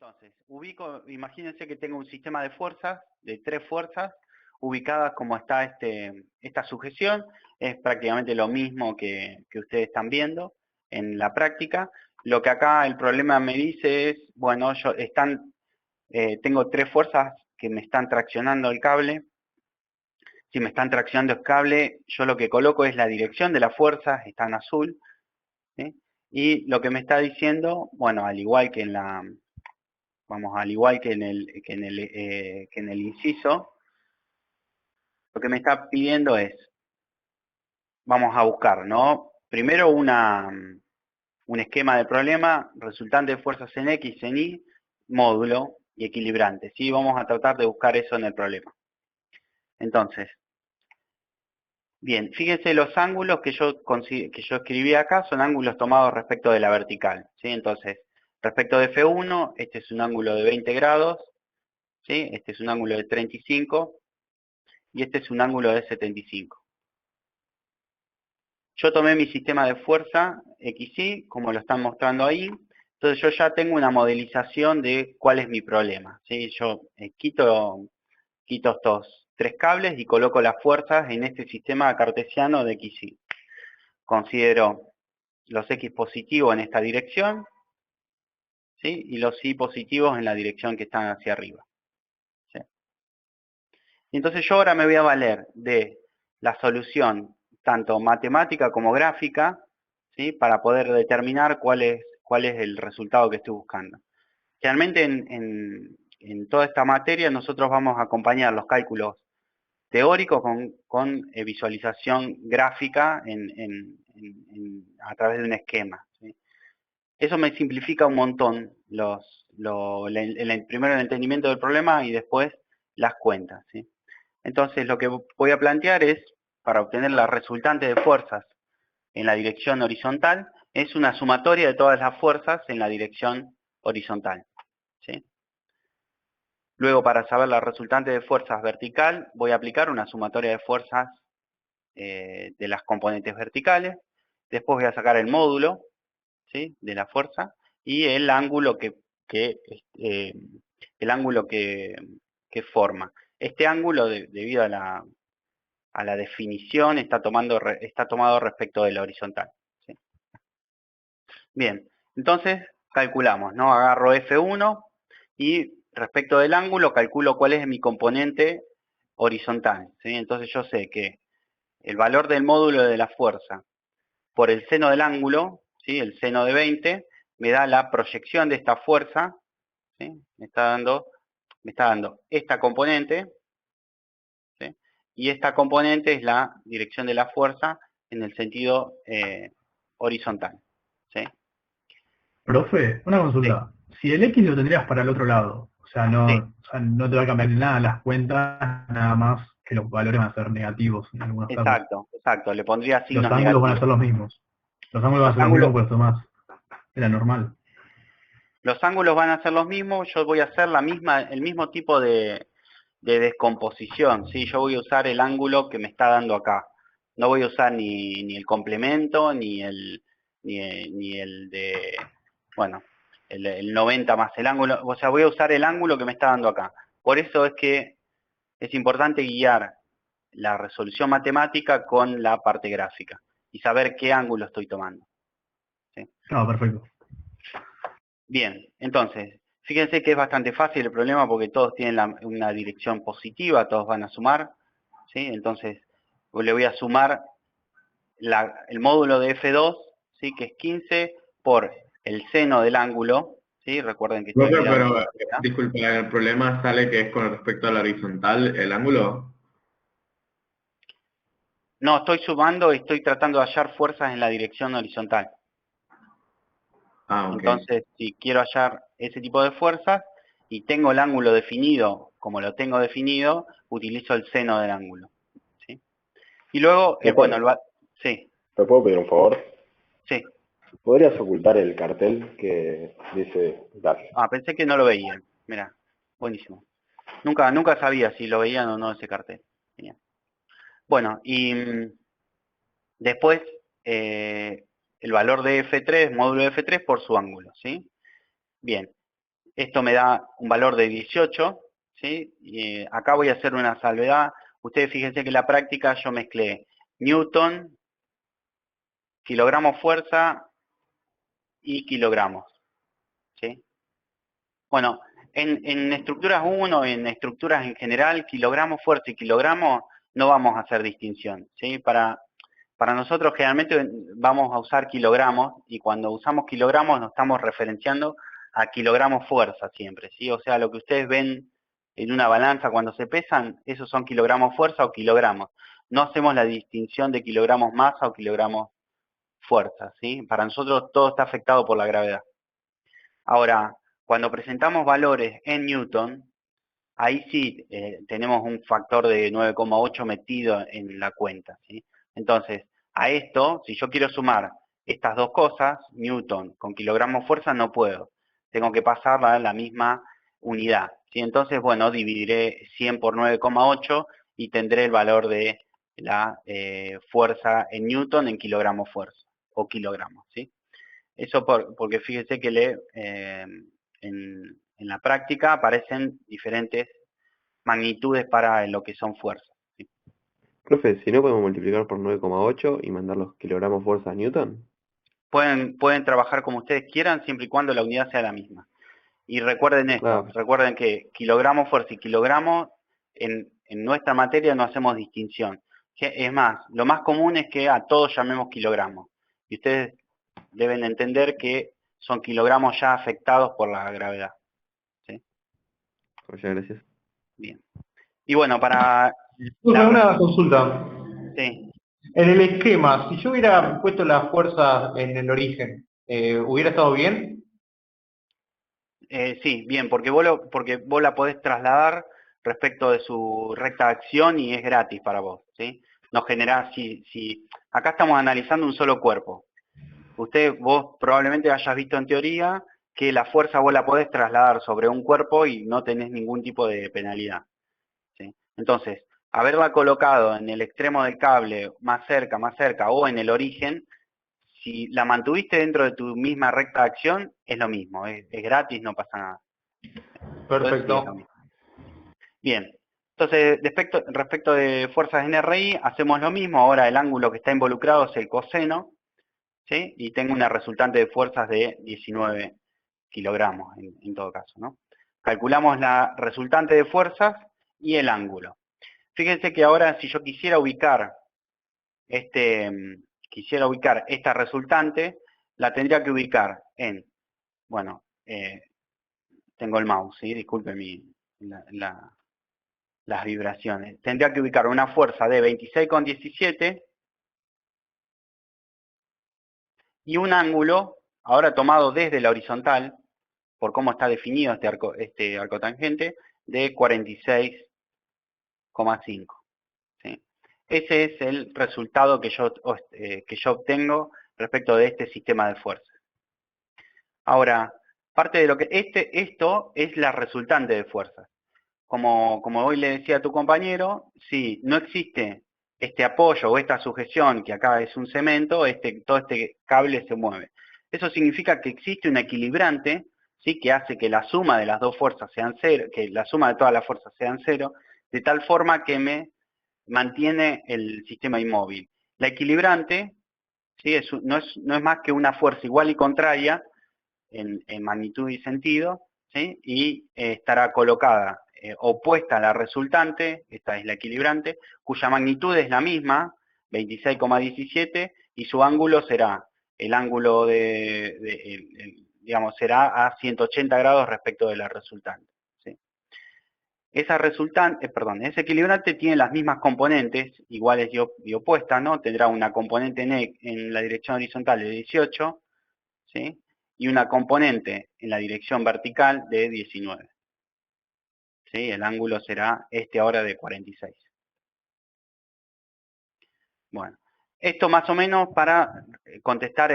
Entonces, imagínense que tengo un sistema de fuerzas, de 3 fuerzas, ubicadas como está esta sujeción. Es prácticamente lo mismo que ustedes están viendo en la práctica. Lo que acá el problema me dice es, bueno, tengo 3 fuerzas que me están traccionando el cable. Si me están traccionando el cable, yo lo que coloco es la dirección de las fuerzas, está en azul, ¿sí? Y lo que me está diciendo, bueno, al igual que en el inciso, lo que me está pidiendo es, vamos a buscar, ¿no? Primero un esquema de problema, resultante de fuerzas en X, en Y, módulo y equilibrante, ¿sí? Vamos a tratar de buscar eso en el problema. Entonces, bien, fíjense los ángulos que yo escribí acá, son ángulos tomados respecto de la vertical, ¿sí? Entonces, respecto de F1, este es un ángulo de 20 grados, ¿sí? Este es un ángulo de 35 y este es un ángulo de 75. Yo tomé mi sistema de fuerza XY, como lo están mostrando ahí. Entonces yo ya tengo una modelización de cuál es mi problema, ¿sí? Yo quito estos 3 cables y coloco las fuerzas en este sistema cartesiano de XY. Considero los X positivos en esta dirección, ¿sí? Y los Y positivos en la dirección que están hacia arriba, ¿sí? Y entonces yo ahora me voy a valer de la solución tanto matemática como gráfica, ¿sí? Para poder determinar cuál es el resultado que estoy buscando. Generalmente en toda esta materia nosotros vamos a acompañar los cálculos teóricos con visualización gráfica a través de un esquema, ¿sí? Eso me simplifica un montón primero el entendimiento del problema y después las cuentas, ¿sí? Entonces lo que voy a plantear es, para obtener la resultante de fuerzas en la dirección horizontal, es una sumatoria de todas las fuerzas en la dirección horizontal, ¿sí? Luego, para saber la resultante de fuerzas vertical, voy a aplicar una sumatoria de fuerzas de las componentes verticales. Después voy a sacar el módulo, ¿sí? De la fuerza y el ángulo eh, que forma. Este ángulo, debido a la definición, está tomado respecto de la horizontal, ¿sí? Bien, entonces calculamos, ¿no? Agarro F1 y respecto del ángulo calculo cuál es mi componente horizontal, ¿sí? Entonces yo sé que el valor del módulo de la fuerza por el seno del ángulo, ¿sí? El seno de 20, me da la proyección de esta fuerza, ¿sí? Me está dando esta componente, ¿sí? Y esta componente es la dirección de la fuerza en el sentido horizontal, ¿sí? Profe, una Sí, consulta. Si el X lo tendrías para el otro lado, sí, o sea, no te va a cambiar nada las cuentas, nada más que los valores van a ser negativos en algunos casos. exacto, le pondría Los signos ángulos van a ser negativos. los mismos. Los ángulos van a Los ser los ángulos, mismos, pues más era normal. los ángulos van a ser los mismos, yo voy a hacer el mismo tipo de descomposición, ¿sí? Yo voy a usar el ángulo que me está dando acá. No voy a usar ni el complemento, ni el de, bueno, el 90 más el ángulo. O sea, voy a usar el ángulo que me está dando acá. Por eso es que es importante guiar la resolución matemática con la parte gráfica y saber qué ángulo estoy tomando, ¿sí? No, perfecto. Bien, entonces, fíjense que es bastante fácil el problema porque todos tienen una dirección positiva, todos van a sumar, ¿sí? Entonces, le voy a sumar el módulo de F2, ¿sí? Que es 15 por el seno del ángulo, ¿sí? Recuerden que estoy Profe, mirando pero hacia acá. disculpa, el problema sale que es con respecto a la horizontal, el ángulo. No, estoy sumando y estoy tratando de hallar fuerzas en la dirección horizontal. Ah, ok. Entonces, si quiero hallar ese tipo de fuerzas y tengo el ángulo definido, como lo tengo definido, utilizo el seno del ángulo, ¿sí? Y luego, bueno, Profe, sí, ¿te puedo pedir un favor? sí. ¿Podrías ocultar el cartel que dice gracias? Ah, pensé que no lo veían. Mira, buenísimo. Nunca sabía si lo veían o no ese cartel. Genial. Bueno, y después el valor de F3, módulo de F3 por su ángulo, ¿sí? Bien. Esto me da un valor de 18, ¿sí? Y acá voy a hacer una salvedad. Ustedes fíjense que en la práctica yo mezclé Newton, kilogramos fuerza y kilogramos, ¿sí? Bueno, en estructuras 1, en estructuras en general, kilogramos fuerza y kilogramos no vamos a hacer distinción, ¿sí? Para nosotros generalmente vamos a usar kilogramos y cuando usamos kilogramos nos estamos referenciando a kilogramos fuerza siempre, ¿sí? O sea, lo que ustedes ven en una balanza cuando se pesan, esos son kilogramos fuerza o kilogramos. No hacemos la distinción de kilogramos masa o kilogramos fuerza, ¿sí? Para nosotros todo está afectado por la gravedad. Ahora, cuando presentamos valores en Newton, ahí sí tenemos un factor de 9,8 metido en la cuenta, ¿sí? Entonces, a esto, si yo quiero sumar estas dos cosas, Newton con kilogramos fuerza, no puedo. Tengo que pasarla a la misma unidad, ¿sí? Entonces, bueno, dividiré 100 por 9,8 y tendré el valor de la fuerza en Newton en kilogramos fuerza o kilogramos, ¿sí? Eso porque fíjese que en la práctica aparecen diferentes magnitudes para lo que son fuerzas, ¿sí? Profe, si no podemos multiplicar por 9,8 y mandar los kilogramos fuerza a Newton. Pueden trabajar como ustedes quieran siempre y cuando la unidad sea la misma. Y recuerden esto, recuerden que kilogramos fuerza y kilogramos en nuestra materia no hacemos distinción. Es más, lo más común es que a todos llamemos kilogramos. Y ustedes deben entender que son kilogramos ya afectados por la gravedad, ¿sí? Muchas gracias. Bien. Y bueno, para... Una consulta. Sí. En el esquema, si yo hubiera puesto la fuerza en el origen, ¿hubiera estado bien? Sí, bien, porque vos la podés trasladar respecto de su recta de acción y es gratis para vos, ¿sí? No generás, si acá estamos analizando un solo cuerpo. Vos probablemente hayas visto en teoría que la fuerza vos la podés trasladar sobre un cuerpo y no tenés ningún tipo de penalidad, ¿sí? Entonces, haberla colocado en el extremo del cable, más cerca, o en el origen, si la mantuviste dentro de tu misma recta de acción, es lo mismo, es gratis, no pasa nada. Perfecto. Entonces, bien, entonces respecto de fuerzas en RI, hacemos lo mismo, ahora el ángulo que está involucrado es el coseno, ¿sí? Y tengo una resultante de fuerzas de 19 kilogramos en todo caso, ¿no? Calculamos la resultante de fuerzas y el ángulo. Fíjense que ahora si yo quisiera ubicar esta resultante, la tendría que ubicar en, bueno, tengo el mouse, ¿sí? Disculpe las vibraciones. Tendría que ubicar una fuerza de 26,17 y un ángulo, ahora tomado desde la horizontal, por cómo está definido este arco tangente, de 46,5. ¿Sí? Ese es el resultado que yo obtengo respecto de este sistema de fuerzas. Ahora, parte de lo que esto es la resultante de fuerzas. Como hoy le decía a tu compañero, si no existe este apoyo o esta sujeción, que acá es un cemento, todo este cable se mueve. Eso significa que existe un equilibrante, ¿sí? Que hace que la suma de las dos fuerzas sean cero, que la suma de todas las fuerzas sean cero, de tal forma que me mantiene el sistema inmóvil. La equilibrante, ¿sí? No es más que una fuerza igual y contraria en magnitud y sentido, ¿sí? Y estará colocada opuesta a la resultante, esta es la equilibrante, cuya magnitud es la misma, 26,17, y su ángulo será, el ángulo digamos, será a 180 grados respecto de la resultante, ¿sí? Ese equilibrante tiene las mismas componentes, iguales y opuestas, ¿no? Tendrá una componente en la dirección horizontal de 18, ¿sí? Y una componente en la dirección vertical de 19. ¿Sí? El ángulo será ahora de 46. Bueno, esto más o menos para contestar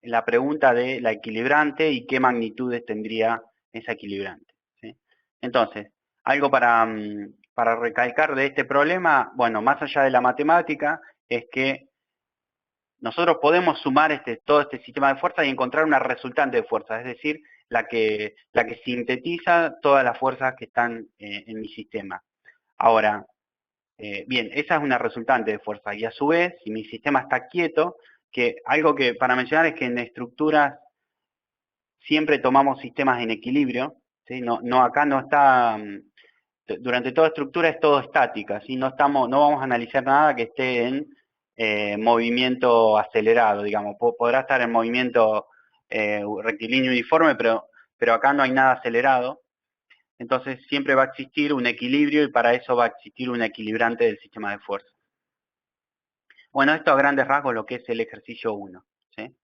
la pregunta de la equilibrante y qué magnitudes tendría esa equilibrante, ¿sí? Entonces, algo para recalcar de este problema, bueno, más allá de la matemática, es que nosotros podemos sumar todo este sistema de fuerzas y encontrar una resultante de fuerzas, es decir, la que sintetiza todas las fuerzas que están en mi sistema. Ahora, bien, esa es una resultante de fuerza, y a su vez, si mi sistema está quieto, que algo que para mencionar es que en estructuras siempre tomamos sistemas en equilibrio, ¿sí? Acá no está, durante toda estructura es todo estática, ¿sí? No vamos a analizar nada que esté en movimiento acelerado, digamos. Podrá estar en movimiento rectilíneo uniforme, pero acá no hay nada acelerado. Entonces siempre va a existir un equilibrio, y para eso va a existir un equilibrante del sistema de fuerza. Bueno, esto a grandes rasgos lo que es el ejercicio 1, ¿sí?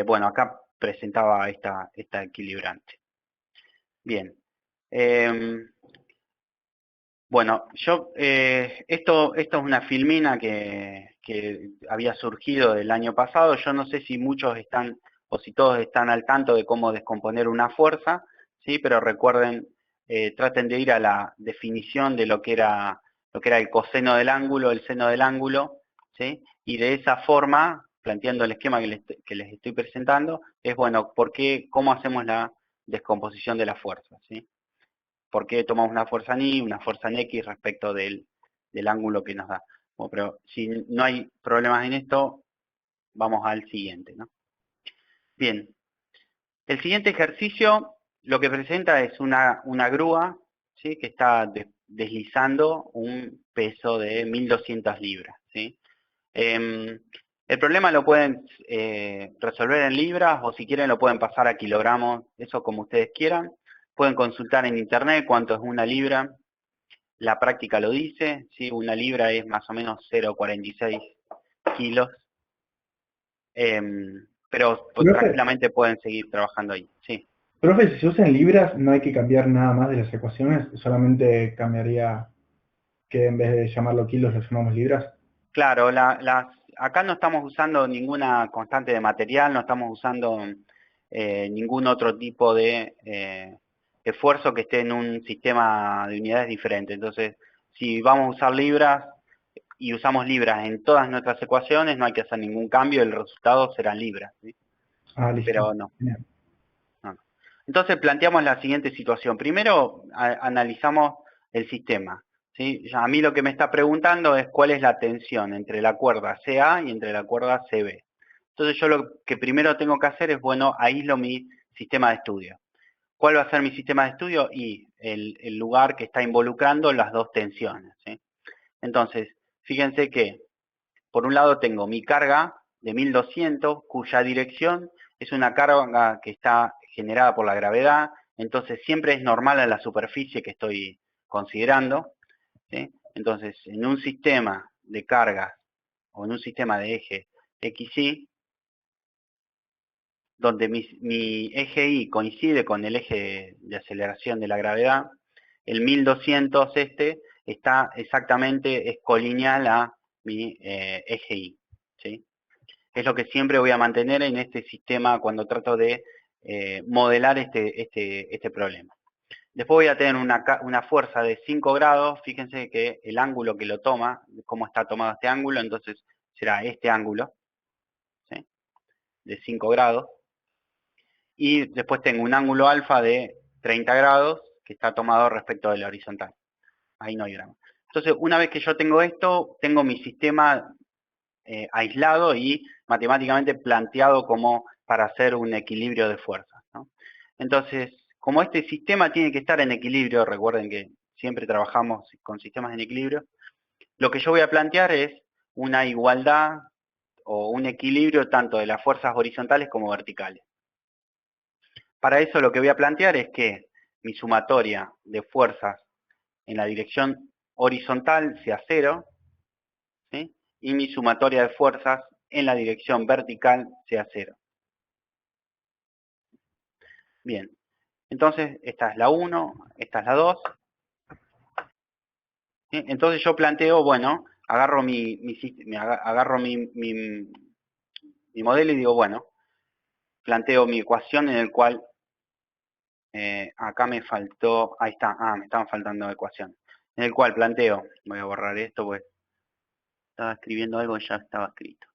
Bueno, acá presentaba esta equilibrante. Bien. Bueno, esto es una filmina que había surgido el año pasado. Yo no sé si muchos están, o si todos están al tanto de cómo descomponer una fuerza, ¿sí? Pero recuerden, traten de ir a la definición de lo que era el coseno del ángulo, el seno del ángulo, ¿sí? Y de esa forma, planteando el esquema que les estoy presentando, es bueno, ¿cómo hacemos la descomposición de la fuerza, ¿sí? ¿Por qué tomamos una fuerza en Y, una fuerza en X respecto del ángulo que nos da? Bueno, pero si no hay problemas en esto, vamos al siguiente, ¿no? Bien, el siguiente ejercicio lo que presenta es una grúa, ¿sí? Que está deslizando un peso de 1200 libras, ¿sí? El problema lo pueden resolver en libras, o si quieren lo pueden pasar a kilogramos, eso como ustedes quieran. Pueden consultar en internet cuánto es una libra. La práctica lo dice, ¿sí? Una libra es más o menos 0,46 kilos. Pero Profe, tranquilamente pueden seguir trabajando ahí, sí. profe, si se usa en libras, no hay que cambiar nada más de las ecuaciones, solamente cambiaría que en vez de llamarlo kilos lo llamamos libras. Claro, acá no estamos usando ninguna constante de material, no estamos usando ningún otro tipo de esfuerzo que esté en un sistema de unidades diferente. Entonces, si vamos a usar libras y usamos libras en todas nuestras ecuaciones, no hay que hacer ningún cambio, el resultado serán libras, ¿sí? Ah, listo. Pero no. Bien. No. Entonces planteamos la siguiente situación. Primero analizamos el sistema, ¿sí? A mí lo que me está preguntando es cuál es la tensión entre la cuerda CA y entre la cuerda CB. Entonces yo lo que primero tengo que hacer es, bueno, aíslo mi sistema de estudio. ¿Cuál va a ser mi sistema de estudio? Y el lugar que está involucrando las dos tensiones, ¿sí? Entonces, fíjense que por un lado tengo mi carga de 1200, cuya dirección es una carga que está generada por la gravedad, entonces siempre es normal a la superficie que estoy considerando, ¿sí? Entonces, en un sistema de cargas o en un sistema de eje XY, donde mi eje Y coincide con el eje de aceleración de la gravedad, el 1200 está exactamente, es colineal a mi eje Y, ¿sí? Es lo que siempre voy a mantener en este sistema cuando trato de modelar este problema. Después voy a tener una fuerza de 5 grados, fíjense que el ángulo que lo toma, cómo está tomado este ángulo, entonces será este ángulo, ¿sí? De 5 grados. Y después tengo un ángulo alfa de 30 grados que está tomado respecto de la horizontal. Ahí no hay drama. Entonces, una vez que yo tengo esto, tengo mi sistema aislado y matemáticamente planteado como para hacer un equilibrio de fuerzas, ¿no? Entonces, como este sistema tiene que estar en equilibrio, recuerden que siempre trabajamos con sistemas en equilibrio, lo que yo voy a plantear es una igualdad o un equilibrio tanto de las fuerzas horizontales como verticales. Para eso lo que voy a plantear es que mi sumatoria de fuerzas en la dirección horizontal sea 0, ¿sí? Y mi sumatoria de fuerzas en la dirección vertical sea 0. Bien, entonces esta es la 1, esta es la 2. ¿Sí? Entonces yo planteo, bueno, agarro mi modelo y digo, bueno, planteo mi ecuación en el cual, acá me faltó, ahí está, me estaban faltando ecuaciones, en el cual planteo, voy a borrar esto, pues estaba escribiendo algo y ya estaba escrito.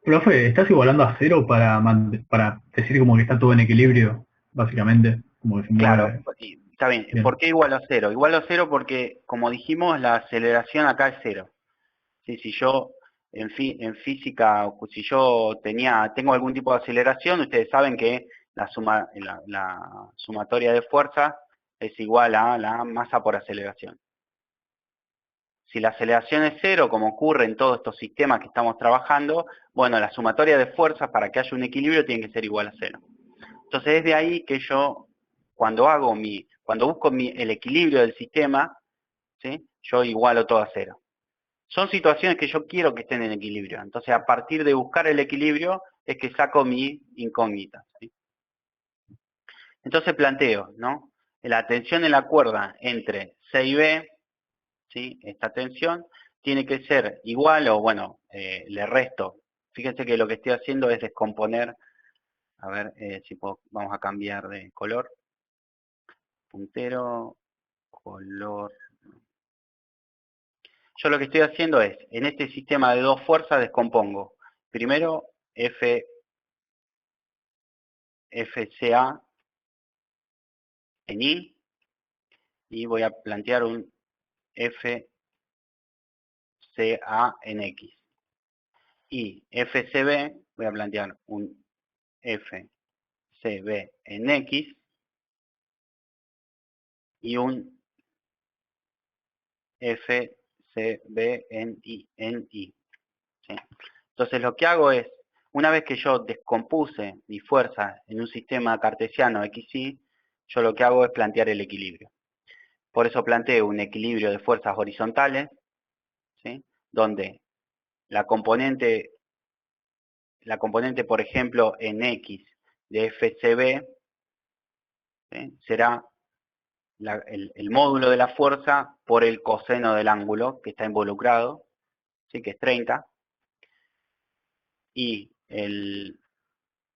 Profe, ¿estás igualando a cero para decir como que está todo en equilibrio? básicamente, como que se Claro, mueve. está bien. Bien. ¿Por qué igual a cero? Igual a cero porque, como dijimos, la aceleración acá es cero. Sí, si yo en física, si yo tengo algún tipo de aceleración, ustedes saben que la sumatoria de fuerzas es igual a la masa por aceleración. Si la aceleración es cero, como ocurre en todos estos sistemas que estamos trabajando, bueno, la sumatoria de fuerzas para que haya un equilibrio tiene que ser igual a cero. Entonces es de ahí que yo, cuando busco el equilibrio del sistema, ¿sí? Yo igualo todo a cero. Son situaciones que yo quiero que estén en equilibrio. Entonces, a partir de buscar el equilibrio, es que saco mi incógnita, ¿sí? Entonces planteo, ¿no? La tensión en la cuerda entre C y B, ¿sí? Esta tensión tiene que ser igual o, bueno, le resto. Fíjense que lo que estoy haciendo es descomponer. A ver si vamos a cambiar de color. Puntero, color. Yo lo que estoy haciendo es, en este sistema de dos fuerzas, descompongo. Primero, FCA en I, y voy a plantear un FCA en X. Y FCB, voy a plantear un FCB en X y un FCB en Y. ¿Sí? Entonces lo que hago es, una vez que yo descompuse mi fuerza en un sistema cartesiano XY, yo lo que hago es plantear el equilibrio. Por eso planteo un equilibrio de fuerzas horizontales, ¿sí? Donde la componente, por ejemplo, en X de FCB, ¿sí? Será el módulo de la fuerza por el coseno del ángulo que está involucrado, ¿sí? Que es 30, y el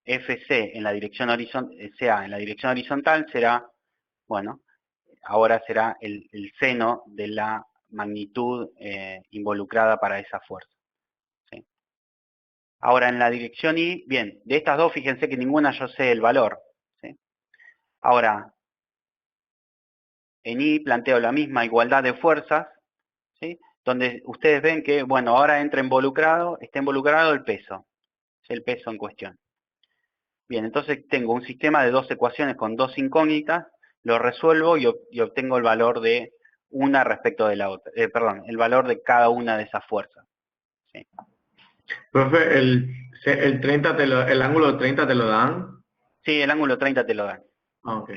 FC en la dirección horizontal será, bueno, ahora será el seno de la magnitud involucrada para esa fuerza. ¿Sí? Ahora en la dirección Y, bien, de estas dos fíjense que ninguna yo sé el valor. ¿Sí? Ahora, en Y planteo la misma igualdad de fuerzas, ¿sí? Donde ustedes ven que, bueno, ahora está involucrado el peso, ¿sí? El peso en cuestión. Bien, entonces tengo un sistema de dos ecuaciones con dos incógnitas, lo resuelvo y obtengo el valor de una respecto de la otra. Perdón, el valor de cada una de esas fuerzas. ¿Sí? Profe, el ángulo 30 te lo dan. Sí, el ángulo 30 te lo dan. Ah, ok.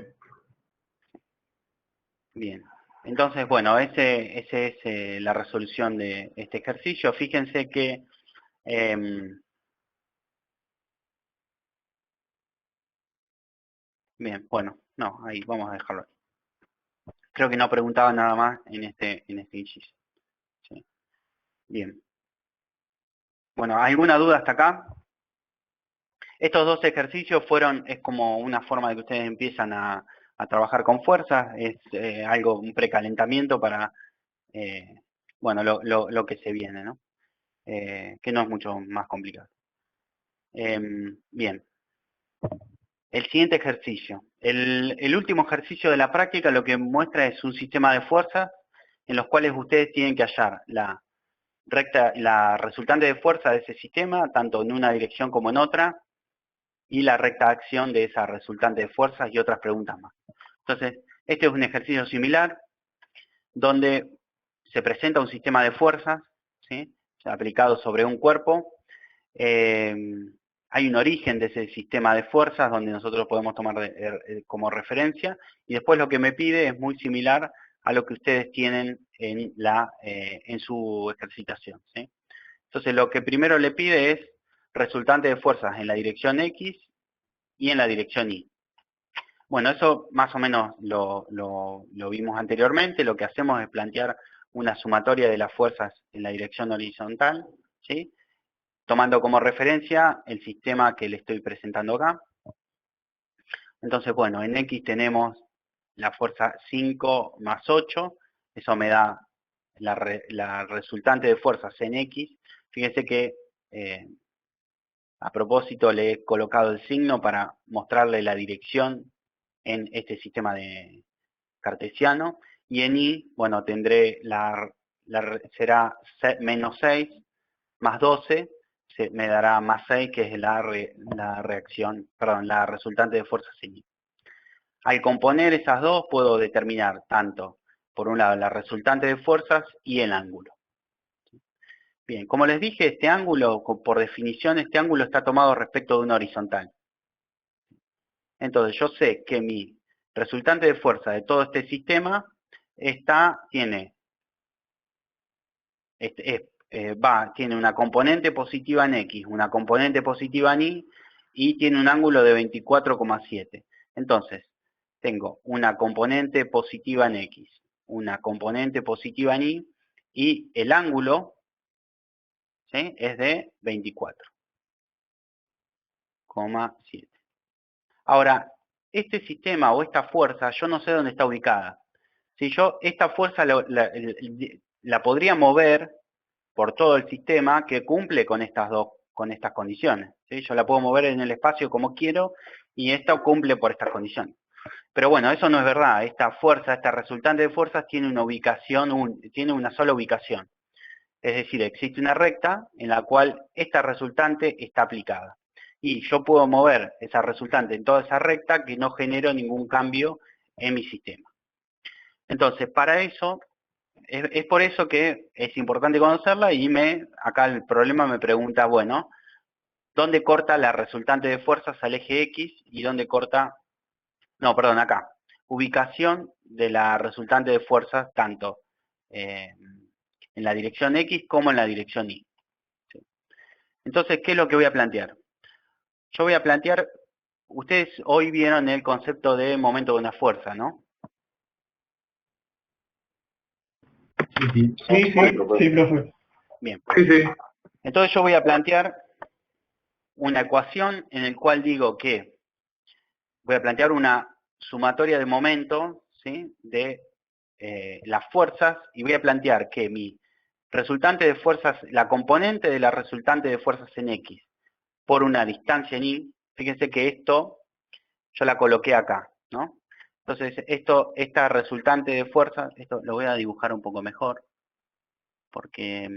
Bien. Entonces, bueno, ese es la resolución de este ejercicio. Fíjense que bien, bueno, no, ahí vamos a dejarlo ahí. Creo que no preguntaba nada más en este inciso. ¿Sí? Bien. Bueno, ¿alguna duda hasta acá? Estos dos ejercicios es como una forma de que ustedes empiezan a trabajar con fuerza, es un precalentamiento para, bueno, lo que se viene, ¿no? Que no es mucho más complicado. Bien. El siguiente ejercicio. El último ejercicio de la práctica lo que muestra es un sistema de fuerzas en los cuales ustedes tienen que hallar la resultante de fuerza de ese sistema, tanto en una dirección como en otra, y la recta acción de esa resultante de fuerzas y otras preguntas más. Entonces, este es un ejercicio similar, donde se presenta un sistema de fuerzas, ¿sí? Aplicado sobre un cuerpo. Hay un origen de ese sistema de fuerzas donde nosotros podemos tomar como referencia, y después lo que me pide es muy similar a lo que ustedes tienen en su ejercitación, ¿sí? Entonces lo que primero le pide es resultante de fuerzas en la dirección X y en la dirección Y. Bueno, eso más o menos lo vimos anteriormente. Lo que hacemos es plantear una sumatoria de las fuerzas en la dirección horizontal, ¿sí? Tomando como referencia el sistema que le estoy presentando acá. Entonces, bueno, en X tenemos la fuerza 5 más 8, eso me da la resultante de fuerzas en X. Fíjense que a propósito le he colocado el signo para mostrarle la dirección en este sistema de cartesiano. Y en Y, bueno, tendré será menos 6 más 12, me dará más 6, que es la resultante de fuerzas en Y. Al componer esas dos, puedo determinar tanto, por un lado, la resultante de fuerzas y el ángulo. Bien, como les dije, este ángulo, por definición, este ángulo está tomado respecto de una horizontal. Entonces, yo sé que mi resultante de fuerza de todo este sistema tiene una componente positiva en X, una componente positiva en Y tiene un ángulo de 24,7. Entonces, tengo una componente positiva en X, una componente positiva en Y el ángulo, ¿sí?, es de 24,7. Ahora, este sistema o esta fuerza, yo no sé dónde está ubicada. Si yo esta fuerza la podría mover por todo el sistema que cumple con estas condiciones, ¿sí? Yo la puedo mover en el espacio como quiero y esta cumple por estas condiciones. Pero bueno, eso no es verdad. Esta fuerza, esta resultante de fuerzas tiene una ubicación, tiene una sola ubicación. Es decir, existe una recta en la cual esta resultante está aplicada. Y yo puedo mover esa resultante en toda esa recta que no genero ningún cambio en mi sistema. Entonces, para eso, es por eso que es importante conocerla y acá el problema me pregunta, bueno, ¿dónde corta la resultante de fuerzas al eje X y dónde corta, no, perdón, acá, ubicación de la resultante de fuerzas tanto en la dirección X como en la dirección Y. ¿Sí? Entonces, ¿qué es lo que voy a plantear? Yo voy a plantear, ustedes hoy vieron el concepto de momento de una fuerza, ¿no? Sí, profe. Bien. Sí. Entonces yo voy a plantear una ecuación en la cual digo que voy a plantear una sumatoria de momento, ¿sí?, de las fuerzas, y voy a plantear que mi resultante de fuerzas, la componente de la resultante de fuerzas en X por una distancia en Y, fíjense que esto yo la coloqué acá, ¿no? Entonces, esta resultante de fuerzas, esto lo voy a dibujar un poco mejor, porque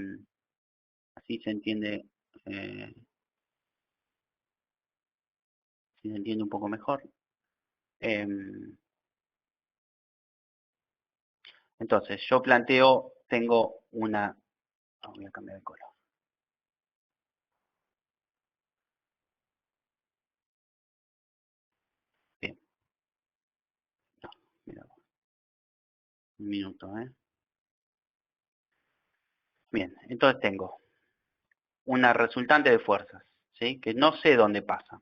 así se entiende, un poco mejor. Entonces, yo tengo una... voy a cambiar el color. Bien. No, mira. Un minuto, ¿eh? Bien, entonces tengo una resultante de fuerzas, ¿sí?, que no sé dónde pasa.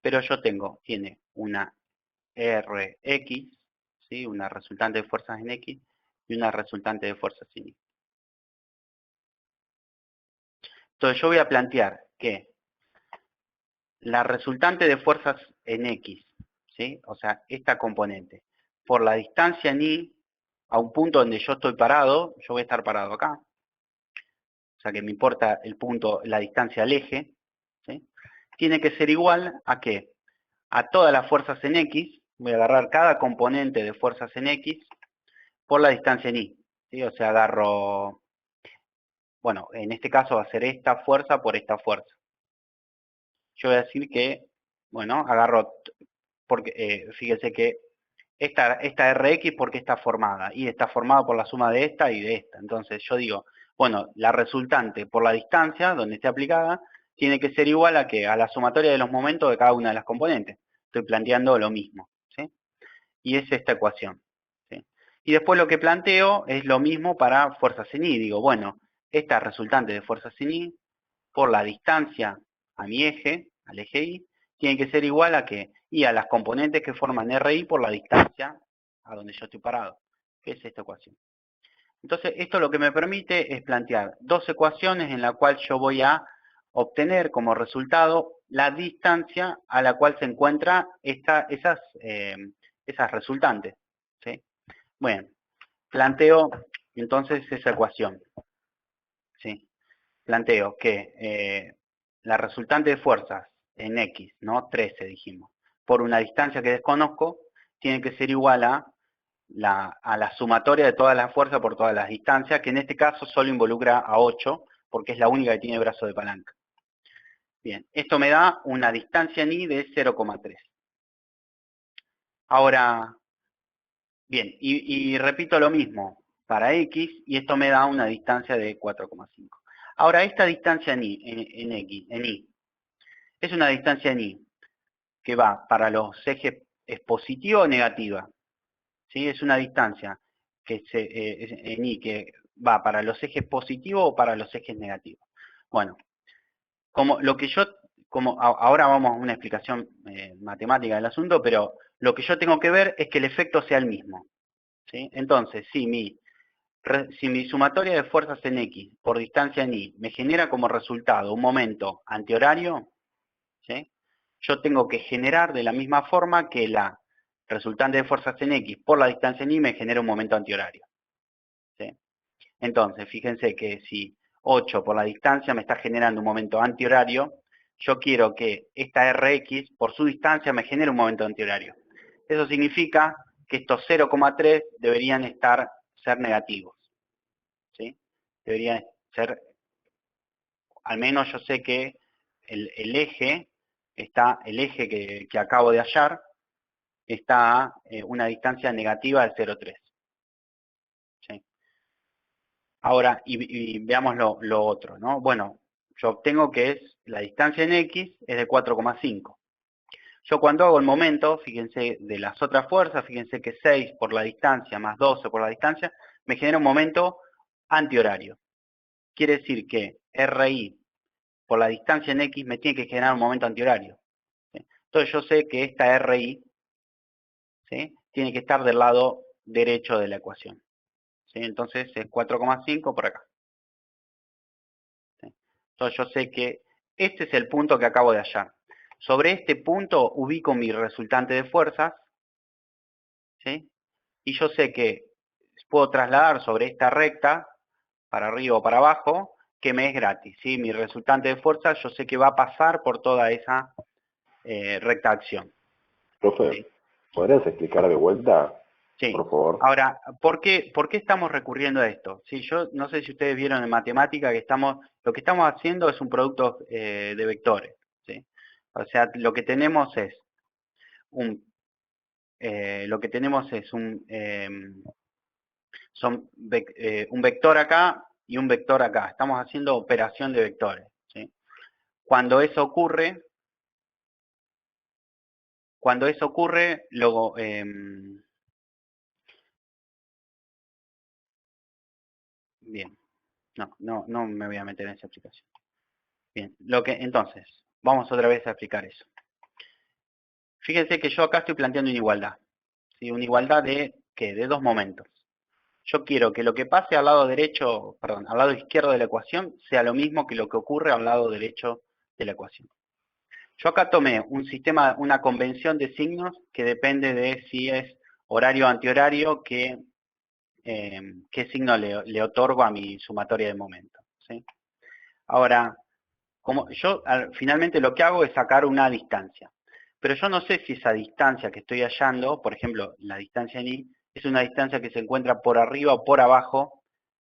Pero tiene una Rx, ¿sí?, una resultante de fuerzas en X y una resultante de fuerzas en Y. Entonces yo voy a plantear que la resultante de fuerzas en X, ¿sí?, o sea, esta componente, por la distancia en Y, a un punto donde yo estoy parado, yo voy a estar parado acá, o sea que me importa el punto, la distancia al eje, ¿sí?, tiene que ser igual a ¿qué? A todas las fuerzas en X, voy a agarrar cada componente de fuerzas en X por la distancia en Y, ¿sí? O sea, agarro, bueno, en este caso va a ser esta fuerza por esta fuerza. Yo voy a decir que, bueno, agarro, porque fíjense que esta Rx, ¿por qué está formada? Y está formada por la suma de esta y de esta. Entonces yo digo, bueno, la resultante por la distancia, donde esté aplicada, tiene que ser igual a ¿qué? A la sumatoria de los momentos de cada una de las componentes. Estoy planteando lo mismo, ¿sí? Y es esta ecuación, ¿sí? Y después lo que planteo es lo mismo para fuerzas en Y. Digo, bueno, esta resultante de fuerzas en Y, por la distancia a mi eje, al eje Y, tiene que ser igual a ¿qué? Y a las componentes que forman RI por la distancia a donde yo estoy parado, que es esta ecuación. Entonces, esto lo que me permite es plantear dos ecuaciones en la cual yo voy a obtener como resultado la distancia a la cual se encuentran esas resultantes, ¿sí? Bueno, planteo entonces esa ecuación, ¿sí? Planteo que la resultante de fuerzas en X, ¿no? 13 dijimos, por una distancia que desconozco, tiene que ser igual a la sumatoria de todas las fuerzas por todas las distancias, que en este caso solo involucra a 8, porque es la única que tiene brazo de palanca. Bien, esto me da una distancia en I de 0,3. Ahora, bien, y repito lo mismo para X, y esto me da una distancia de 4,5. Ahora, esta distancia en I, es una distancia en I que va para los ejes, ¿es positiva o negativa? ¿Sí? Es una distancia que en I que va para los ejes positivos o para los ejes negativos. Bueno, ahora vamos a una explicación matemática del asunto, pero lo que yo tengo que ver es que el efecto sea el mismo. ¿Sí? Entonces, si mi sumatoria de fuerzas en X por distancia en Y me genera como resultado un momento antihorario, ¿sí? Yo tengo que generar de la misma forma que la resultante de fuerzas en X por la distancia en Y me genera un momento antihorario. ¿Sí? Entonces, fíjense que si 8 por la distancia me está generando un momento antihorario, yo quiero que esta Rx por su distancia me genere un momento antihorario. Eso significa que estos 0,3 deberían ser negativos. ¿Sí? Deberían ser, al menos yo sé que el eje que acabo de hallar está a una distancia negativa del 0,3. ¿Sí? Ahora, y veamos lo otro, ¿no? Bueno, yo obtengo que la distancia en X es de 4,5. Yo cuando hago el momento, fíjense, de las otras fuerzas, fíjense que 6 por la distancia más 12 por la distancia, me genera un momento antihorario. Quiere decir que RI por la distancia en X me tiene que generar un momento antihorario. ¿Sí? Entonces yo sé que esta RI, ¿sí?, tiene que estar del lado derecho de la ecuación. ¿Sí? Entonces es 4,5 por acá. ¿Sí? Entonces yo sé que este es el punto que acabo de hallar. Sobre este punto ubico mi resultante de fuerzas, ¿sí? Y yo sé que puedo trasladar sobre esta recta, para arriba o para abajo, que me es gratis. ¿Sí? Mi resultante de fuerzas yo sé que va a pasar por toda esa recta acción. Profe, ¿Sí? ¿podrías explicar de vuelta, Sí. por favor? Ahora, ¿por qué estamos recurriendo a esto? Sí, yo no sé si ustedes vieron en matemática que lo que estamos haciendo es un producto de vectores. ¿Sí? O sea, lo que tenemos es un vector acá y un vector acá. Estamos haciendo operación de vectores. ¿Sí? Cuando eso ocurre, luego bien, no me voy a meter en esa explicación. Bien, entonces, vamos otra vez a explicar eso. Fíjense que yo acá estoy planteando una igualdad. ¿Sí? Una igualdad de dos momentos. Yo quiero que lo que pase al lado derecho, perdón, al lado izquierdo de la ecuación sea lo mismo que lo que ocurre al lado derecho de la ecuación. Yo acá tomé un sistema, una convención de signos que depende de si es horario o antihorario, qué signo le otorgo a mi sumatoria de momento. ¿Sí? Ahora, como yo finalmente lo que hago es sacar una distancia. Pero yo no sé si esa distancia que estoy hallando, por ejemplo, la distancia en I, es una distancia que se encuentra por arriba o por abajo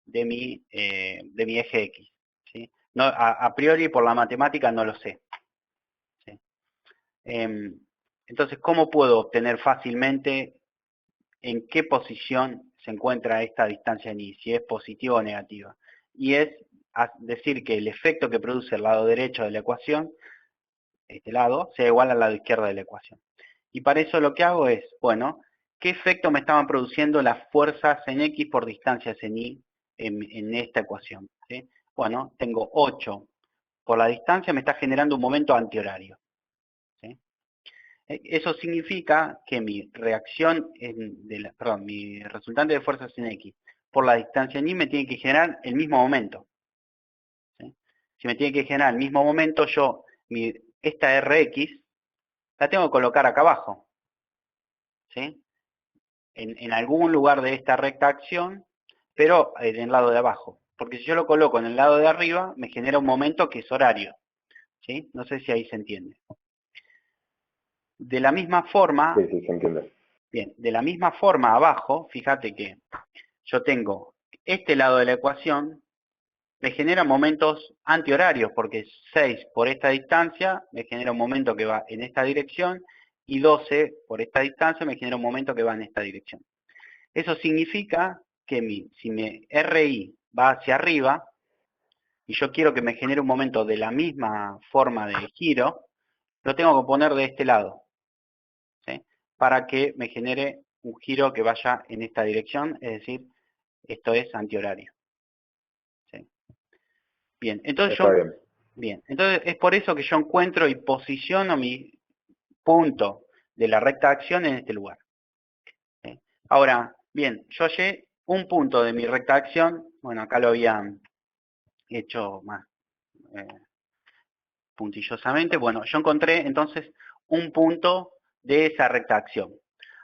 de mi eje X. ¿Sí? No, a priori, por la matemática, no lo sé. ¿Sí? Entonces, ¿cómo puedo obtener fácilmente en qué posición se encuentra esta distancia en I? Si es positiva o negativa. Y es decir que el efecto que produce el lado derecho de la ecuación, este lado, sea igual al lado izquierdo de la ecuación. Y para eso lo que hago es, bueno, ¿qué efecto me estaban produciendo las fuerzas en X por distancias en Y en esta ecuación? ¿Sí? Bueno, tengo 8 por la distancia, me está generando un momento antihorario. ¿Sí? Eso significa que mi reacción, mi resultante de fuerzas en X por la distancia en Y me tiene que generar el mismo momento. ¿Sí? Si me tiene que generar el mismo momento, esta Rx la tengo que colocar acá abajo. ¿Sí? En algún lugar de esta recta acción, pero en el lado de abajo. Porque si yo lo coloco en el lado de arriba, me genera un momento que es horario. ¿Sí? No sé si ahí se entiende. De la misma forma, Sí, se entiende. Bien, de la misma forma abajo, fíjate que yo tengo este lado de la ecuación, me genera momentos antihorarios, porque 6 por esta distancia me genera un momento que va en esta dirección, y 12 por esta distancia me genera un momento que va en esta dirección. Eso significa que si mi RI va hacia arriba, y yo quiero que me genere un momento de la misma forma de giro, lo tengo que poner de este lado, ¿sí? Para que me genere un giro que vaya en esta dirección, es decir, esto es antihorario. ¿Sí? Bien, entonces entonces es por eso que yo encuentro y posiciono mi punto de la recta de acción en este lugar. ¿Sí? Ahora, bien, yo hallé un punto de mi recta de acción, bueno, acá lo había hecho más puntillosamente. Bueno, yo encontré entonces un punto de esa recta de acción.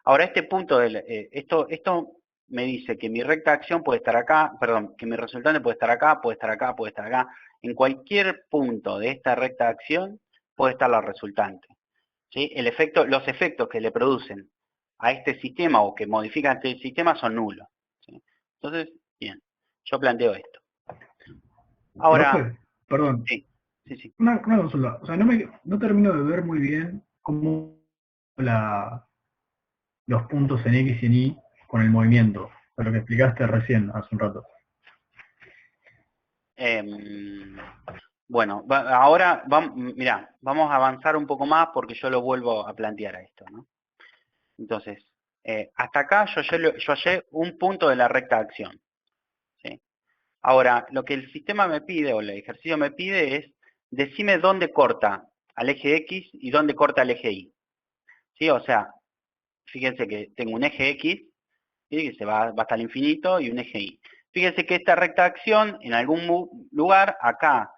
Ahora, este punto, esto me dice que mi recta de acción puede estar acá, perdón, que mi resultante puede estar acá, puede estar acá, puede estar acá. En cualquier punto de esta recta de acción puede estar la resultante. ¿Sí? Los efectos que le producen a este sistema o que modifican este sistema son nulos. ¿Sí? Entonces, bien, yo planteo esto. Ahora, Profe, perdón, sí. una consulta. O sea, no termino de ver muy bien cómo los puntos en X y en Y con el movimiento, de lo que explicaste recién, hace un rato. Bueno, ahora mirá, vamos a avanzar un poco más porque yo lo vuelvo a plantear a esto, ¿no? Entonces, hasta acá yo hallé un punto de la recta de acción. ¿Sí? Ahora, lo que el sistema me pide, o el ejercicio me pide, es decime dónde corta al eje X y dónde corta al eje Y. ¿Sí? O sea, fíjense que tengo un eje X, ¿sí? Que se va hasta el infinito, y un eje Y. Fíjense que esta recta de acción, en algún lugar, acá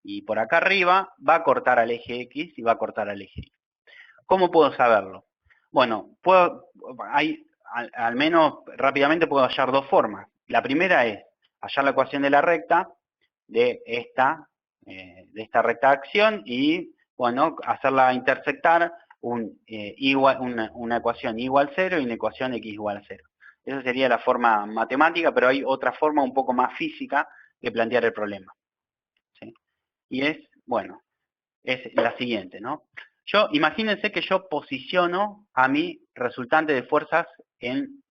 y por acá arriba, va a cortar al eje X y va a cortar al eje Y. ¿Cómo puedo saberlo? Bueno, al menos rápidamente puedo hallar dos formas. La primera es hallar la ecuación de la recta de esta recta de acción y, bueno, hacerla intersectar una ecuación y igual 0 y una ecuación x igual a 0. Esa sería la forma matemática, pero hay otra forma un poco más física de plantear el problema. ¿Sí? Y es, bueno, es la siguiente, ¿no? Imagínense que yo posiciono a mi resultante de fuerzas en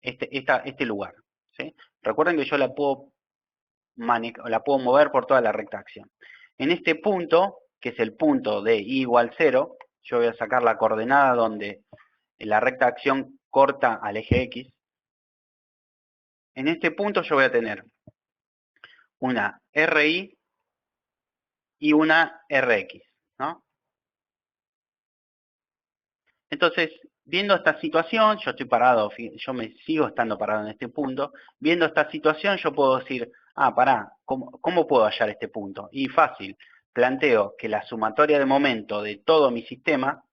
este lugar, ¿sí? Recuerden que yo la puedo mover por toda la recta de acción. En este punto, que es el punto de y igual 0, yo voy a sacar la coordenada donde la recta de acción corta al eje X. En este punto yo voy a tener una RI y una RX, ¿no? Entonces, viendo esta situación, yo estoy parado, yo me sigo estando parado en este punto, viendo esta situación yo puedo decir, pará, ¿cómo puedo hallar este punto? Y fácil, planteo que la sumatoria de momento de todo mi sistema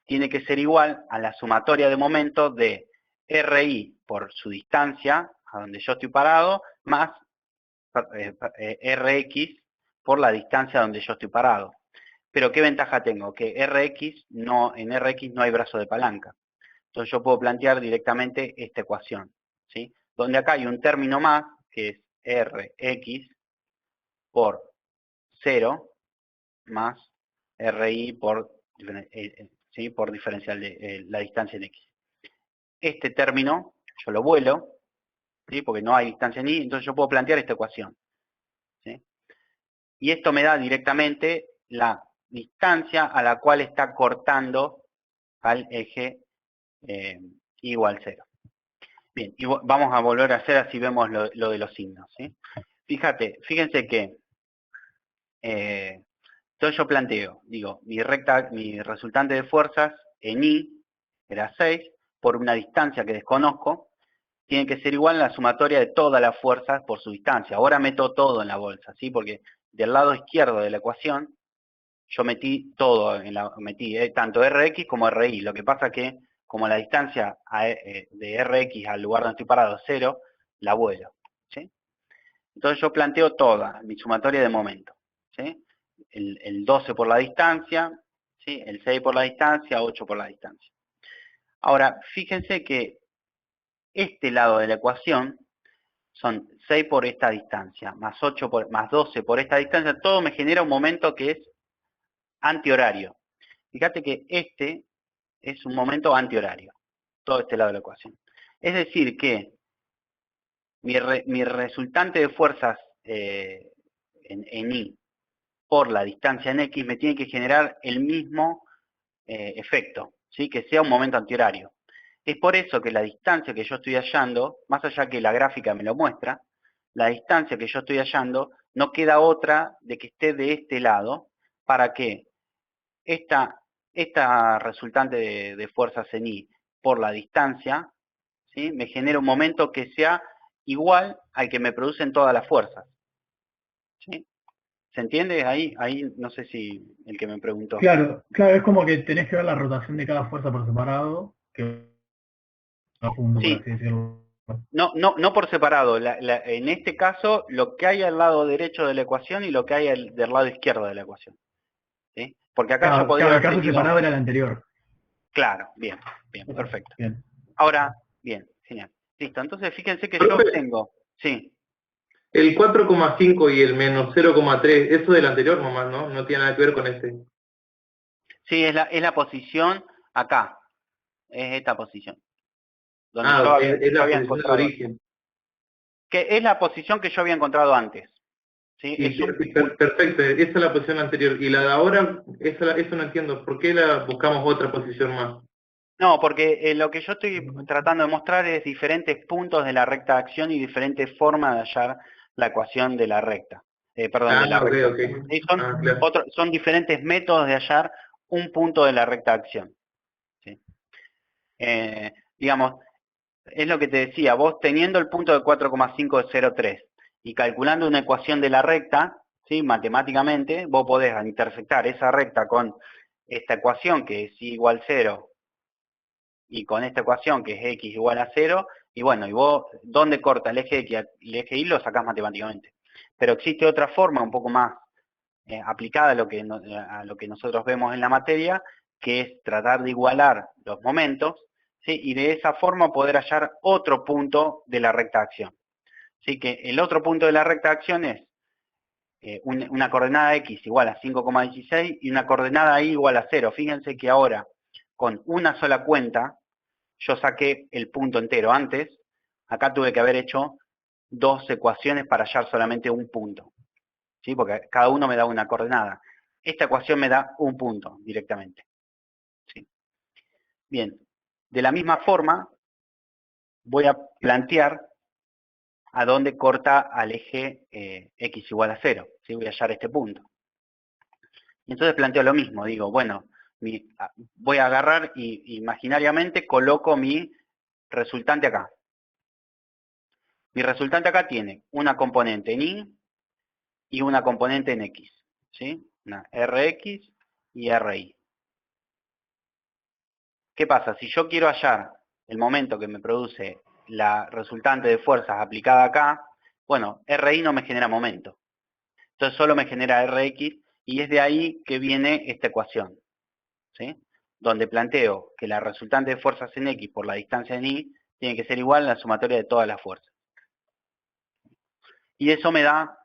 tiene que ser igual a la sumatoria de momento de RI por su distancia, a donde yo estoy parado, más RX por la distancia a donde yo estoy parado. Pero ¿qué ventaja tengo? Que en RX no hay brazo de palanca. Entonces yo puedo plantear directamente esta ecuación, ¿sí? Donde acá hay un término más, que es RX por 0 más RI por diferencial de la distancia en X. Este término yo lo vuelo, ¿sí? Porque no hay distancia en Y, entonces yo puedo plantear esta ecuación, ¿sí? Y esto me da directamente la distancia a la cual está cortando al eje igual 0. Bien, y vamos a volver a hacer así vemos lo de los signos, ¿sí? Fíjense que entonces yo planteo, digo, mi resultante de fuerzas en Y era 6, por una distancia que desconozco, tiene que ser igual a la sumatoria de todas las fuerzas por su distancia. Ahora meto todo en la bolsa, ¿sí? Porque del lado izquierdo de la ecuación yo metí todo, metí tanto Rx como Ri. Lo que pasa que como la distancia de Rx al lugar donde estoy parado es 0, la vuelo, ¿sí? Entonces yo planteo toda mi sumatoria de momento, ¿sí? El 12 por la distancia, ¿sí? El 6 por la distancia, 8 por la distancia. Ahora, fíjense que este lado de la ecuación son 6 por esta distancia, más 8 más 12 por esta distancia, todo me genera un momento que es antihorario. Fíjate que este es un momento antihorario, todo este lado de la ecuación. Es decir que mi resultante de fuerzas en Y por la distancia en X me tiene que generar el mismo efecto, ¿sí? Que sea un momento antihorario. Es por eso que la distancia que yo estoy hallando, más allá que la gráfica me lo muestra, la distancia que yo estoy hallando no queda otra de que esté de este lado para que esta resultante de fuerzas en Y por la distancia, ¿sí? Me genere un momento que sea igual al que me producen todas las fuerzas. ¿Sí? ¿Se entiende? Ahí no sé si el que me preguntó. Claro, claro, es como que tenés que ver la rotación de cada fuerza por separado, que no junto, por Sí, así decirlo. no por separado. En este caso, lo que hay al lado derecho de la ecuación y lo que hay del lado izquierdo de la ecuación. ¿Sí? Porque acá yo podría Claro, el haber caso tenido... separado era el anterior. Claro, bien, perfecto. Bien. Ahora, bien, genial. Listo, entonces fíjense que yo Profe, tengo... Sí, el 4,5 y el menos 0,3, eso del anterior nomás, ¿no? No tiene nada que ver con este. sí, es la posición acá. Es esta posición. Donde Ah, es yo la había posición de encontrado... origen. Que es la posición que yo había encontrado antes. ¿Sí? Y Es un... perfecto, esa es la posición anterior. Y la de ahora, eso no entiendo. ¿Por qué la buscamos otra posición más? No, porque lo que yo estoy tratando de mostrar es diferentes puntos de la recta de acción y diferentes formas de hallar la ecuación de la recta. Perdón, Ah, de la ok, recta de ok. acción. Y Ah, claro. son diferentes métodos de hallar un punto de la recta de acción. ¿Sí? Digamos, es lo que te decía, vos teniendo el punto de 4,503 y calculando una ecuación de la recta, ¿sí? Matemáticamente, vos podés intersectar esa recta con esta ecuación que es y igual 0 y con esta ecuación que es x igual a 0, y bueno, y vos, ¿dónde corta el eje x y el eje y lo sacás matemáticamente? Pero existe otra forma un poco más aplicada a lo que nosotros vemos en la materia, que es tratar de igualar los momentos, ¿sí? Y de esa forma poder hallar otro punto de la recta de acción. Así que el otro punto de la recta de acción es una coordenada x igual a 5,16 y una coordenada y igual a 0. Fíjense que ahora, con una sola cuenta, yo saqué el punto entero antes. Acá tuve que haber hecho dos ecuaciones para hallar solamente un punto. ¿Sí? Porque cada uno me da una coordenada. Esta ecuación me da un punto directamente. ¿Sí? Bien, de la misma forma voy a plantear a dónde corta al eje x igual a 0. ¿Sí? Voy a hallar este punto. Y entonces planteo lo mismo. Digo, bueno, voy a agarrar y imaginariamente coloco mi resultante acá. Mi resultante acá tiene una componente en Y y una componente en X. ¿Sí? Una Rx y Ri. ¿Qué pasa? Si yo quiero hallar el momento que me produce la resultante de fuerzas aplicada acá, bueno, Ri no me genera momento. Entonces solo me genera Rx y es de ahí que viene esta ecuación. ¿Sí? Donde planteo que la resultante de fuerzas en X por la distancia en Y tiene que ser igual a la sumatoria de todas las fuerzas. Y eso me da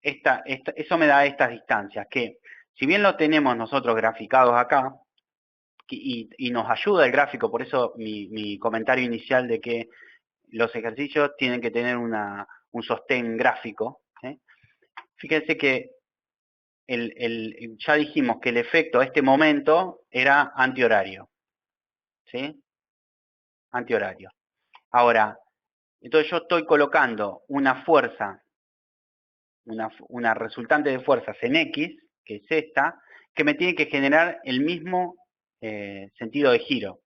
estas distancias, que si bien lo tenemos nosotros graficados acá, y nos ayuda el gráfico, por eso mi comentario inicial de que los ejercicios tienen que tener un sostén gráfico. ¿Sí? Fíjense que ya dijimos que el efecto a este momento era antihorario. ¿Sí? Antihorario. Ahora, entonces yo estoy colocando una fuerza, una resultante de fuerzas en X, que es esta, que me tiene que generar el mismo sentido de giro.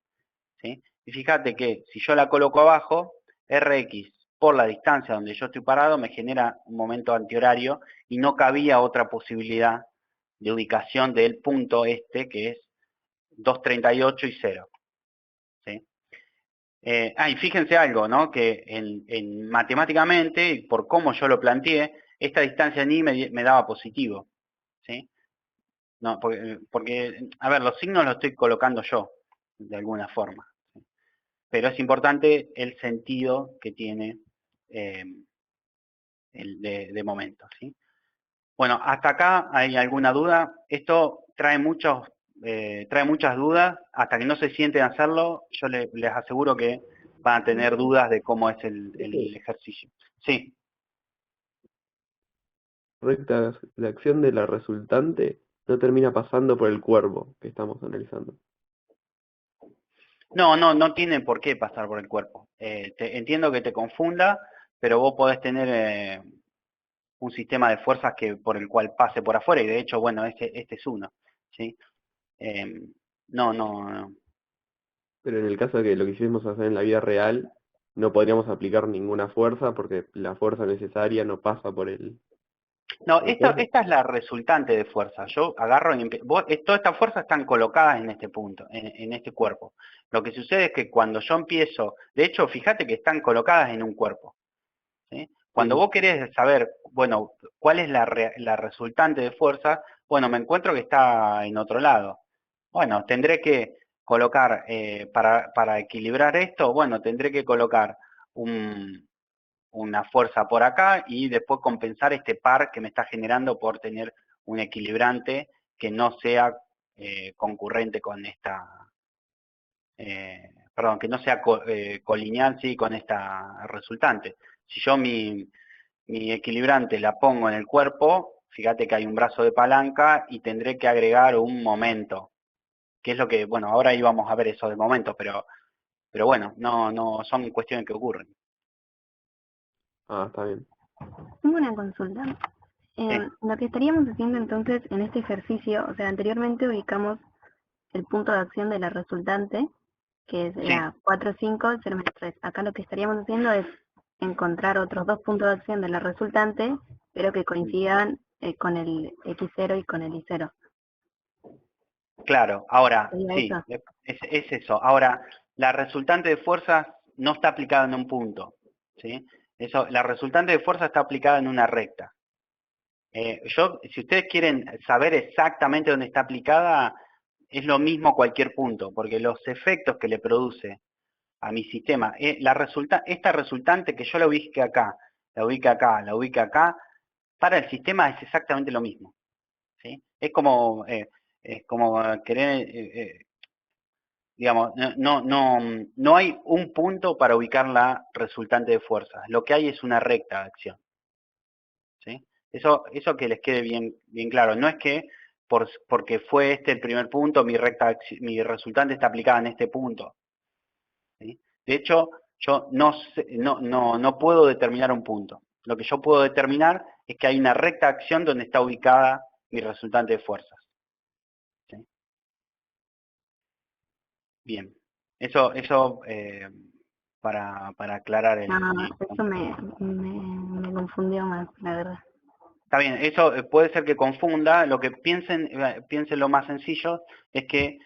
¿Sí? Y fíjate que si yo la coloco abajo, Rx por la distancia donde yo estoy parado me genera un momento antihorario y no cabía otra posibilidad de ubicación del punto este que es 2,38 y 0. ¿Sí? Y fíjense algo, ¿no? Que matemáticamente, y por cómo yo lo planteé, esta distancia en Y me daba positivo. ¿Sí? No, porque, a ver, los signos los estoy colocando yo. de alguna forma. ¿Sí? Pero es importante el sentido que tiene el de momento. ¿Sí? Bueno, hasta acá hay alguna duda. Esto trae muchas dudas. Hasta que no se sienten a hacerlo, yo les aseguro que van a tener dudas de cómo es el ejercicio. Sí. Recta de acción de la resultante no termina pasando por el cuerpo que estamos analizando. No tiene por qué pasar por el cuerpo. Entiendo que te confunda, pero vos podés tener un sistema de fuerzas por el cual pase por afuera, y de hecho, bueno, este es uno. ¿Sí? No. Pero en el caso de que lo quisiéramos hacer en la vida real, no podríamos aplicar ninguna fuerza porque la fuerza necesaria no pasa por el No, cuerpo. esta es la resultante de fuerza. Yo agarro y todas estas fuerzas están colocadas en este punto, en este cuerpo. Lo que sucede es que cuando yo empiezo, de hecho, fíjate que están colocadas en un cuerpo. ¿Sí? Cuando Sí. vos querés saber, bueno, cuál es la resultante de fuerza, bueno, me encuentro que está en otro lado. Bueno, tendré que colocar, para equilibrar esto, bueno, tendré que colocar una fuerza por acá y después compensar este par que me está generando por tener un equilibrante que no sea concurrente con esta, perdón, que no sea colineal, sí, con esta resultante. Si yo mi equilibrante la pongo en el cuerpo, fíjate que hay un brazo de palanca y tendré que agregar un momento, que es lo que, bueno, ahora íbamos a ver eso de momento, pero bueno, no son cuestiones que ocurren. Ah, está bien. Tengo una consulta. Sí. Lo que estaríamos haciendo entonces en este ejercicio, o sea, anteriormente ubicamos el punto de acción de la resultante, que era 4, 5, 0, menos 3. Acá lo que estaríamos haciendo es encontrar otros dos puntos de acción de la resultante, pero que coincidan con el X0 y con el Y0. Claro, ahora, ¿Sería sí, eso? es eso. Ahora, la resultante de fuerza no está aplicada en un punto, ¿sí? La resultante de fuerza está aplicada en una recta. Si ustedes quieren saber exactamente dónde está aplicada, es lo mismo cualquier punto, porque los efectos que le produce a mi sistema, esta resultante que yo la ubique acá, la ubique acá, la ubique acá, para el sistema es exactamente lo mismo, ¿sí? Es como querer, digamos, no hay un punto para ubicar la resultante de fuerza. Lo que hay es una recta de acción. ¿Sí? Eso que les quede bien claro. No es que porque fue este el primer punto, mi resultante está aplicada en este punto. ¿Sí? De hecho, yo no puedo determinar un punto. Lo que yo puedo determinar es que hay una recta de acción donde está ubicada mi resultante de fuerzas. ¿Sí? Bien. Eso para aclarar el Eso punto. me confundió más, la verdad. Está bien, eso puede ser que confunda. Lo que piensen lo más sencillo es que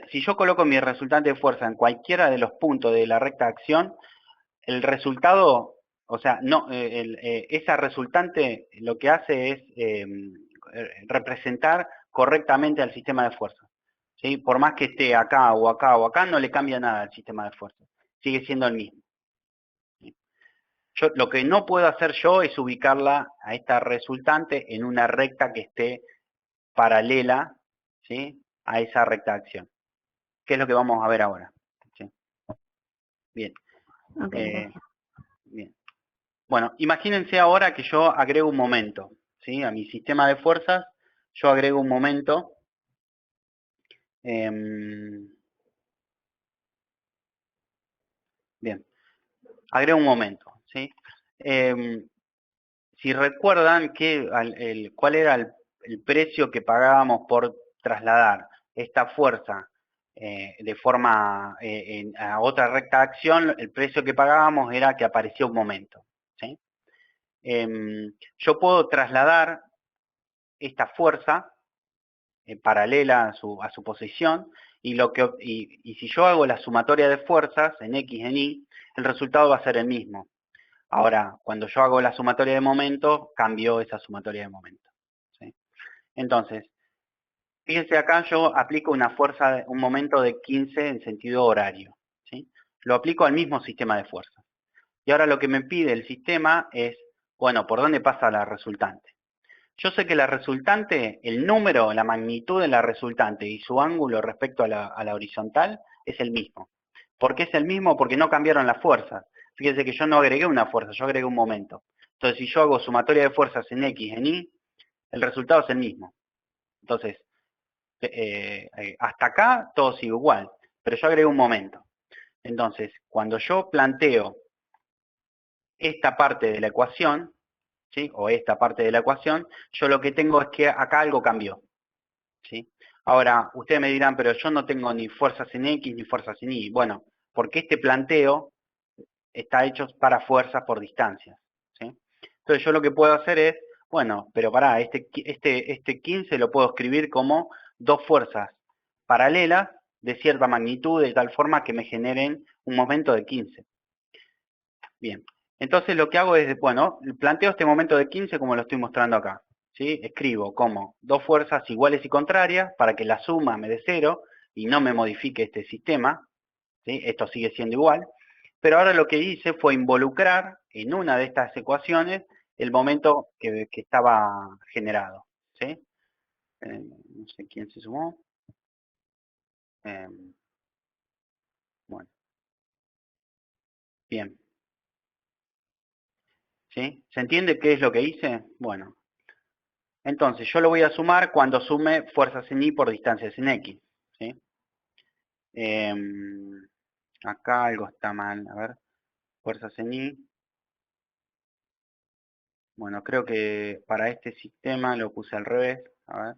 si yo coloco mi resultante de fuerza en cualquiera de los puntos de la recta de acción, el resultado, o sea, esa resultante lo que hace es representar correctamente al sistema de fuerza. ¿Sí? Por más que esté acá o acá o acá, no le cambia nada al sistema de fuerza. Sigue siendo el mismo. ¿Sí? Lo que no puedo hacer yo es ubicarla a esta resultante en una recta que esté paralela, ¿sí?, a esa recta de acción. ¿Qué es lo que vamos a ver ahora? ¿Sí? Bien. Ok, gracias. Bien. Bueno, imagínense ahora que yo agrego un momento, ¿sí? A mi sistema de fuerzas, yo agrego un momento. Bien, agrego un momento, ¿sí? Si recuerdan cuál era el precio que pagábamos por trasladar esta fuerza de forma a otra recta de acción, el precio que pagábamos era que aparecía un momento, ¿sí? Yo puedo trasladar esta fuerza paralela a su posición y si yo hago la sumatoria de fuerzas en X en Y, el resultado va a ser el mismo. Ahora, cuando yo hago la sumatoria de momentos, cambió esa sumatoria de momentos. ¿Sí? Entonces, Fíjense acá yo aplico una fuerza, un momento de 15 en sentido horario, ¿sí? Lo aplico al mismo sistema de fuerzas. Y ahora lo que me pide el sistema es, bueno, ¿por dónde pasa la resultante? Yo sé que la resultante, el número, la magnitud de la resultante y su ángulo respecto a la horizontal es el mismo. ¿Por qué es el mismo? Porque no cambiaron las fuerzas. Fíjense que yo no agregué una fuerza, yo agregué un momento. Entonces, si yo hago sumatoria de fuerzas en X, en Y, el resultado es el mismo. Entonces, hasta acá todo sigue igual, pero yo agregué un momento. Entonces, cuando yo planteo esta parte de la ecuación, ¿sí? O esta parte de la ecuación, yo lo que tengo es que acá algo cambió, ¿sí? Ahora, ustedes me dirán, pero yo no tengo ni fuerzas en X ni fuerzas en Y. Bueno, porque este planteo está hecho para fuerzas por distancias, ¿sí? Entonces yo lo que puedo hacer es, bueno, pero pará, este 15 lo puedo escribir como dos fuerzas paralelas de cierta magnitud, de tal forma que me generen un momento de 15. Bien, entonces lo que hago es, bueno, planteo este momento de 15 como lo estoy mostrando acá, ¿sí? Escribo como dos fuerzas iguales y contrarias para que la suma me dé 0 y no me modifique este sistema, ¿sí? Esto sigue siendo igual. Pero ahora lo que hice fue involucrar en una de estas ecuaciones el momento que estaba generado, ¿sí? No sé quién se sumó. Bueno, bien. ¿Sí? ¿Se entiende qué es lo que hice? Bueno, entonces yo lo voy a sumar cuando sume fuerzas en Y por distancias en X, ¿sí? Acá algo está mal, a ver, fuerzas en Y. Bueno, creo que para este sistema lo puse al revés, a ver.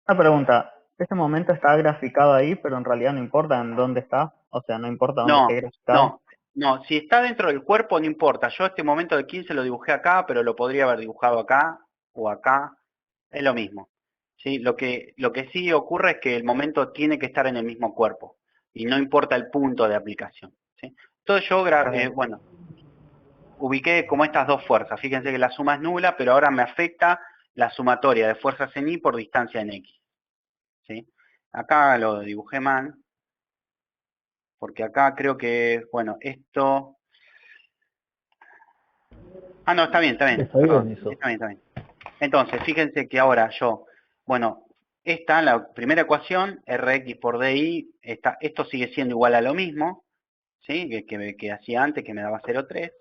Una pregunta, este momento está graficado ahí, pero en realidad no importa en dónde está, o sea, no importa dónde esté graficado. No, si está dentro del cuerpo no importa. Yo este momento de 15 lo dibujé acá, pero lo podría haber dibujado acá o acá, es lo mismo. ¿Sí? Lo que sí ocurre es que el momento tiene que estar en el mismo cuerpo y no importa el punto de aplicación, ¿sí? Entonces yo, bueno, ubiqué como estas dos fuerzas. Fíjense que la suma es nula, pero ahora me afecta la sumatoria de fuerzas en Y por distancia en X, ¿sí? Acá lo dibujé mal, porque acá creo que, bueno, esto... Ah, no, está bien, está bien. Está bien eso. Está bien, está bien. Entonces, fíjense que ahora yo, bueno, esta, la primera ecuación, Rx por DI, esto sigue siendo igual a lo mismo, ¿sí? Que hacía antes, que me daba 0,3.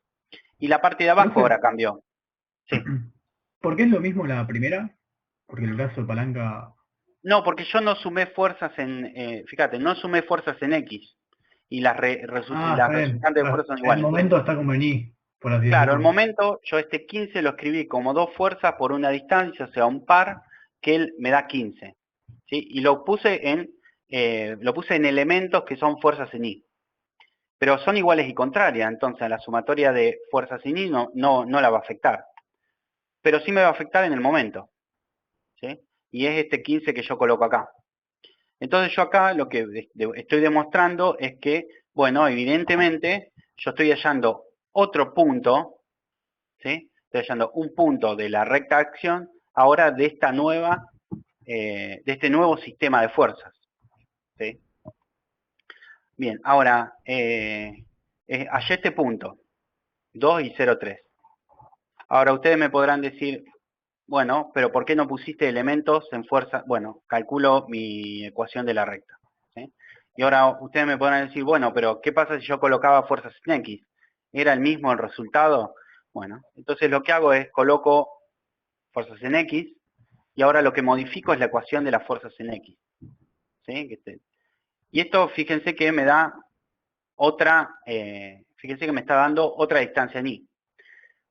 Y la parte de abajo ahora cambió. Sí. ¿Por qué es lo mismo la primera? Porque el brazo de palanca... No, porque yo no sumé fuerzas en, fíjate, no sumé fuerzas en X. Y las resultantes de fuerzas son iguales. El momento está como en Y, por así decirlo. Claro, el momento, yo este 15 lo escribí como dos fuerzas por una distancia, o sea, un par, que él me da 15. ¿Sí? Y lo puse en elementos que son fuerzas en Y. Pero son iguales y contrarias, entonces la sumatoria de fuerzas en Y no la va a afectar. Pero sí me va a afectar en el momento, ¿sí? Y es este 15 que yo coloco acá. Entonces yo acá lo que estoy demostrando es que, bueno, evidentemente yo estoy hallando otro punto, ¿sí? Estoy hallando un punto de la recta de acción ahora de esta nueva, de este nuevo sistema de fuerzas, ¿sí? Bien, ahora, hallé este punto, 2 y 0,3. Ahora ustedes me podrán decir, bueno, pero ¿por qué no pusiste elementos en fuerza? Bueno, calculo mi ecuación de la recta, ¿sí? Y ahora ustedes me podrán decir, bueno, pero ¿qué pasa si yo colocaba fuerzas en X? ¿Era el mismo el resultado? Bueno, entonces lo que hago es coloco fuerzas en X y ahora lo que modifico es la ecuación de las fuerzas en X, ¿sí? Y esto, fíjense que me da otra, fíjense que me está dando otra distancia en Y.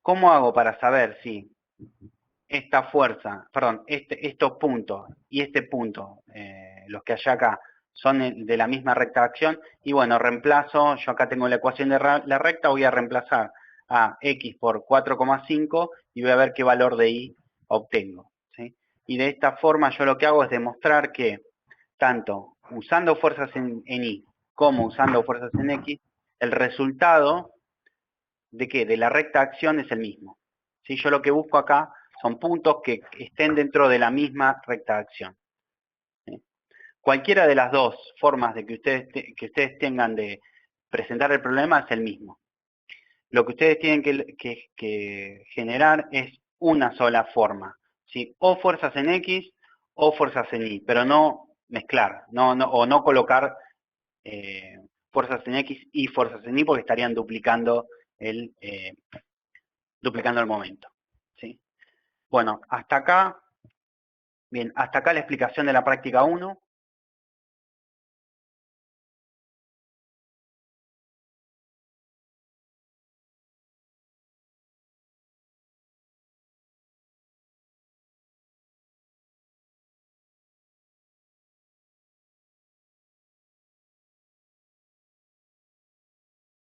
¿Cómo hago para saber si esta fuerza, perdón, estos puntos y este punto, los que hay acá, son de la misma recta de acción? Y bueno, reemplazo, yo acá tengo la ecuación de la recta, voy a reemplazar a X por 4,5 y voy a ver qué valor de Y obtengo, ¿sí? Y de esta forma yo lo que hago es demostrar que tanto usando fuerzas en Y como usando fuerzas en X, el resultado de ¿qué? De la recta de acción es el mismo, ¿sí? Yo lo que busco acá son puntos que estén dentro de la misma recta de acción. cualquiera de las dos formas de que ustedes tengan de presentar el problema es el mismo. Lo que ustedes tienen que generar es una sola forma, ¿sí? O fuerzas en X o fuerzas en Y, pero no mezclar, o no colocar fuerzas en X y fuerzas en Y porque estarían duplicando el momento, ¿sí? Bueno, hasta acá la explicación de la práctica 1.